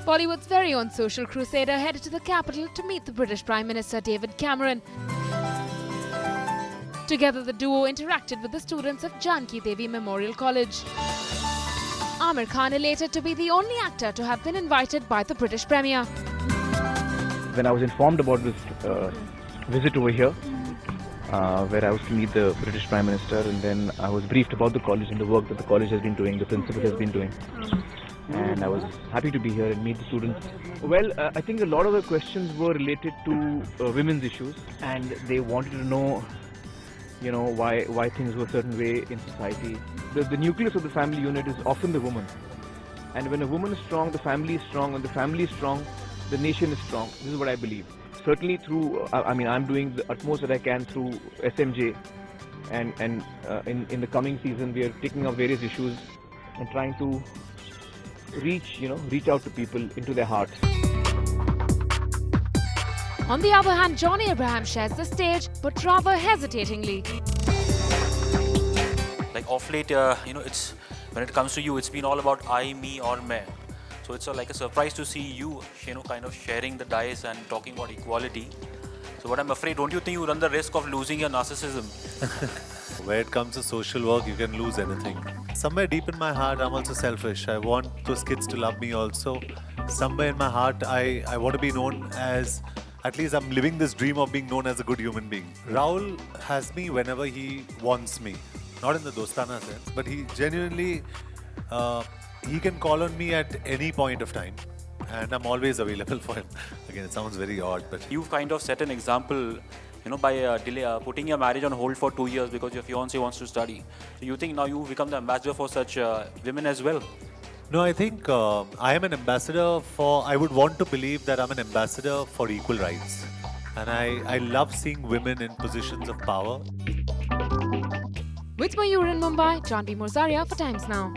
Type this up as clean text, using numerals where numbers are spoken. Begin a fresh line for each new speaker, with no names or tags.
Bollywood's very own social crusader headed to the capital to meet the British Prime Minister David Cameron. Together, the duo interacted with the students of Janki Devi Memorial College. Aamir Khan elated to be the only actor to have been invited by the British Premier.
When I was informed about this visit over here, where I was to meet the British Prime Minister, and then I was briefed about the college and the work that the college has been doing, the principal has been doing. And I was happy to be here and meet the students. Well, I think a lot of the questions were related to women's issues, and they wanted to know, why things were a certain way in society. The nucleus of the family unit is often the woman. And when a woman is strong, the family is strong. When the family is strong, the nation is strong. This is what I believe. Certainly through, I'm doing the utmost that I can through SMJ. And in the coming season, we are taking up various issues and trying to reach out to people into their hearts.
On the other hand, Johnny Abraham shares the stage, but rather hesitatingly.
Like off late, it's when it comes to you, it's been all about I, me, or me. So it's like a surprise to see you, kind of sharing the dice and talking about equality. So what I'm afraid, don't you think you run the risk of losing your narcissism?
Where it comes to social work, you can lose anything. Somewhere deep in my heart, I'm also selfish. I want those kids to love me also. Somewhere in my heart, I want to be known as, at least I'm living this dream of being known as a good human being. Rahul has me whenever he wants me. Not in the Dostana sense, but he genuinely, he can call on me at any point of time. And I'm always available for him. Again, it sounds very odd, but...
You've kind of set an example, by putting your marriage on hold for 2 years because your fiancé wants to study. So you think now you've become the ambassador for such women as well?
No, I think I am an ambassador for... I would want to believe that I'm an ambassador for equal rights. And I love seeing women in positions of power.
With Mayur in Mumbai, John B. Morzaria for Times Now.